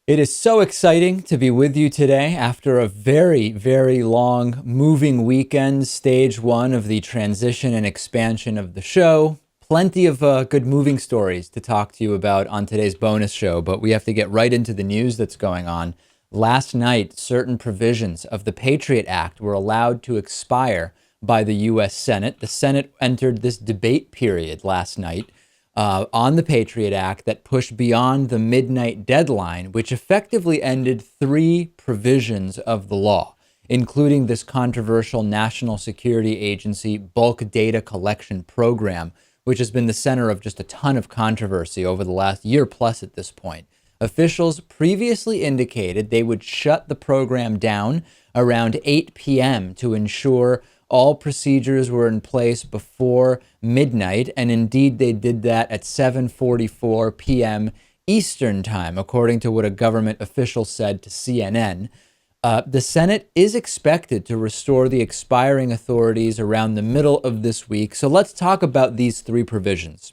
It is so exciting to be with you today after a very, very long moving weekend, stage one of the transition and expansion of the show. Plenty of good moving stories to talk to you about on today's bonus show, but we have to get right into the news that's going on. Last night, certain provisions of the Patriot Act were allowed to expire by the U.S. Senate. The Senate entered this debate period last night on the Patriot Act that pushed beyond the midnight deadline, which effectively ended three provisions of the law, including this controversial National Security Agency bulk data collection program, which has been the center of just a ton of controversy over the last year plus at this point. Officials previously indicated they would shut the program down around 8 p.m. to ensure all procedures were in place before midnight, and indeed they did that at 7:44 p.m. Eastern Time, according to what a government official said to CNN. The Senate is expected to restore the expiring authorities around the middle of this week. So let's talk about these three provisions.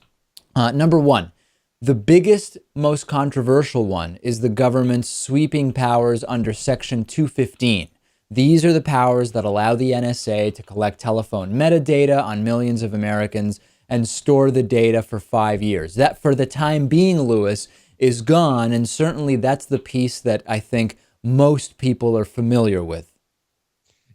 Number one, the biggest, most controversial one is the government's sweeping powers under Section 215. These are the powers that allow the NSA to collect telephone metadata on millions of Americans and store the data for 5 years. That, for the time being, Lewis, is gone, and certainly that's the piece that I think most people are familiar with.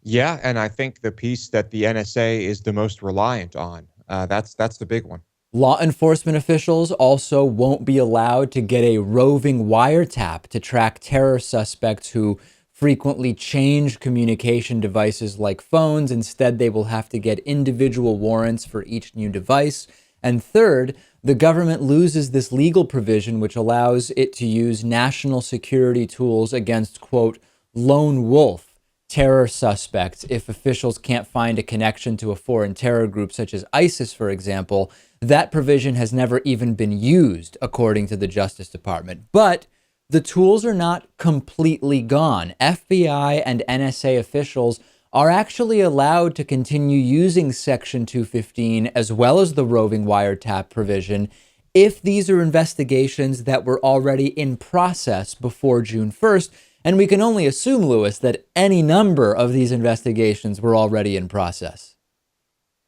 Yeah, and I think the piece that the NSA is the most reliant on. That's the big one. Law enforcement officials also won't be allowed to get a roving wiretap to track terror suspects who frequently change communication devices like phones. Instead, they will have to get individual warrants for each new device. And third, the government loses this legal provision which allows it to use national security tools against, quote, lone wolf terror suspects if officials can't find a connection to a foreign terror group such as ISIS, for example. That provision has never even been used, according to the Justice Department. But the tools are not completely gone. FBI and NSA officials are actually allowed to continue using Section 215 as well as the roving wiretap provision if these are investigations that were already in process before June 1st. And we can only assume, Lewis, that any number of these investigations were already in process.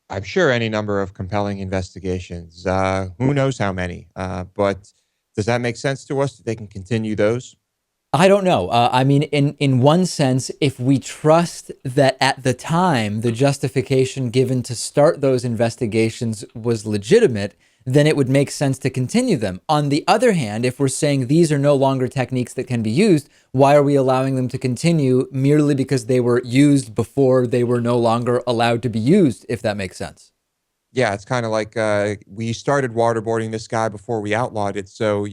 I'm sure any number of compelling investigations. Who knows how many? But does that make sense to us that they can continue those? I don't know. I mean, in one sense, if we trust that at the time the justification given to start those investigations was legitimate, then it would make sense to continue them. On the other hand, if we're saying these are no longer techniques that can be used, why are we allowing them to continue merely because they were used before they were no longer allowed to be used, if that makes sense? Yeah, it's kind of like we started waterboarding this guy before we outlawed it. So,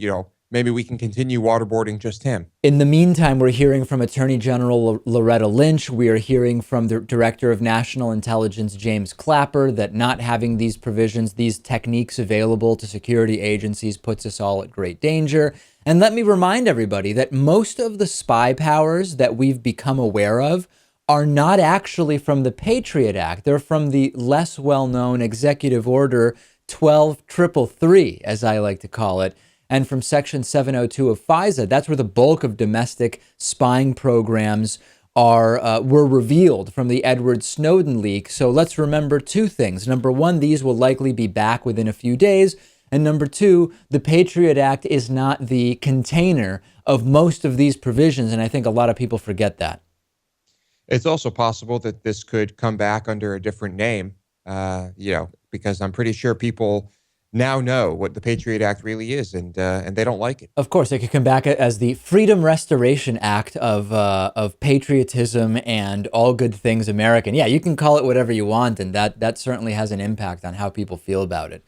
maybe we can continue waterboarding just him. In the meantime, we're hearing from Attorney General Loretta Lynch. We are hearing from the Director of National Intelligence, James Clapper, that not having these provisions, these techniques available to security agencies puts us all at great danger. And let me remind everybody that most of the spy powers that we've become aware of are not actually from the Patriot Act. They're from the less well-known Executive Order 12333, as I like to call it, and from Section 702 of FISA. That's where the bulk of domestic spying programs were revealed from the Edward Snowden leak. So let's remember two things. Number one, these will likely be back within a few days. And number two, the Patriot Act is not the container of most of these provisions, and I think a lot of people forget that. It's also possible that this could come back under a different name, because I'm pretty sure people now know what the Patriot Act really is, and they don't like it. Of course, it could come back as the Freedom Restoration Act of patriotism and all good things American. Yeah, you can call it whatever you want, and that certainly has an impact on how people feel about it.